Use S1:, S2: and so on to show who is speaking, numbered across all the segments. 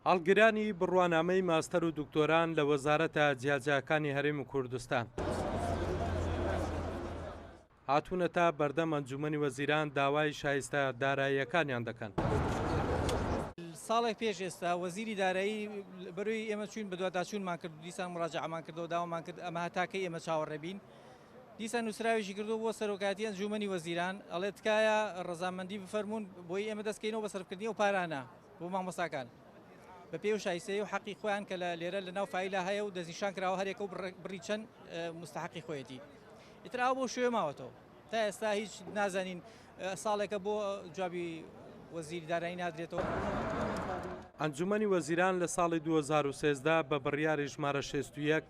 S1: هەڵگرانی بڕوانامەی ماستەر و دکتۆران لە وەزارەتە جیاجیاکانی هەرێمی کوردستان هاتوونەتە بەردەم ئەنجومەنی وەزیران داوای شایستە داراییەکانیان دەکەن.
S2: ساڵێک پێش ئێستا وەزیری دارایی بەروی ئێمە چوین بە دوواداچوونمان کرد، دیسان مڕاجعەمان کردەوە، داوامان کرد ئەمە هەتاکەی ئێمە چاوەڕێبین. دیسان نووسراوێکی کردو بۆ سەرۆکاتی ئەنجومەنی وەزیران، ئەڵێ تکایە ڕەزامەندی بفەرمونون بۆی ئێمە دەستکەینەوە بە سەرفکردنی و پارانە بۆ مامۆستاکان بە پێی و شایستەی و حەقی خۆیان کە لە لێرە لە ناو فایلا هەیە و دەستنیشان کراوە هەرێکە و بڕی چەند مستحقی خۆیەتی. ئیتراوە بۆ شوێ ماوەتەوە تا ئێستا هیچ نازانین ساڵێکە بۆ جوابی وەزیری دارایی نادرێتەوە.
S1: ئەنجومەنی وەزیران لە ساڵی 2013 بە بڕیاری ژمارە 61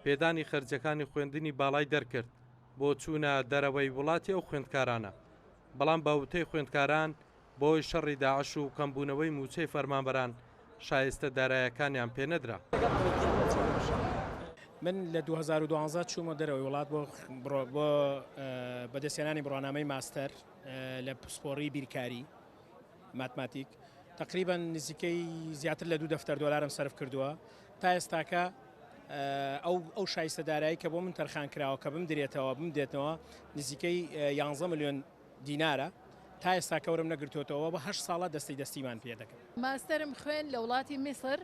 S1: پێدانی خەرجەکانی خوێندنی باڵای دەرکرد بۆ چوونە دەرەوەی وڵاتی ئەو خوێندکارانە، بەڵام باوتەی خوێندکاران بۆی شەڕی داعش و کەمبوونەوەی موچەی فەرمانبەران شایستە داراییەکانیان پێ نەدرا.
S3: من لە 2012 چوومە دەرەوەی وڵات بۆ بەدەستێنانی بڕوانامەی ماستەر لە پسپۆڕی بیرکاری ماتماتیک. تقریبا نزیکەی زیاتر لە 2 دەفتەر دۆلارم سەرف کردووە تا ئێستاکە ئەو شایستە دارایی کە بۆ من تەرخان کراوە کە بمدێتەوە نزیکەی 11 ملیۆن دینارە تا ئێستا کەورم نەگرتوێتەوە بە 8 ساڵە دەستیمان پێ دەکەم.
S4: ماستەرم خوێن لە وڵاتی میسر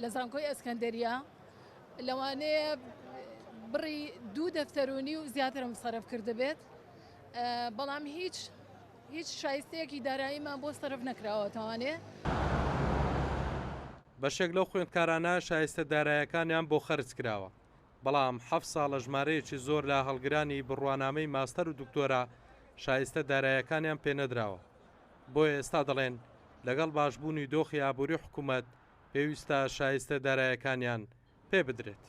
S4: لە زانکۆی ئەسکەندەریا، لەوانەیە بڕی 2 دەفتەرونی و زیاترم سەرف کردبێت، بەڵام هیچ شایستەیەکی داراییمان بۆ سەرف نەکراوەتەوانێ.
S1: بەشێک لەو خوێندکارانە شایستە داراییەکانیان بۆ خەرج کراوە، بەڵام 7 ساڵە ژمارەیەکی زۆر لە هەڵگرانی بڕوانامەی ماستەر و دکتۆرا شایستە داراییەکانیان پێ نەدراوە. بۆیە ئێستا دەڵێن لەگەڵ باشبوونی دۆخی ئابووری حکوومەت پێویستە شایستە داراییەکانیان پێ بدرێت.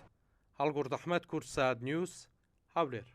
S1: هەڵگورد ئەحمەد، کورتساد نیوز، هەولێر.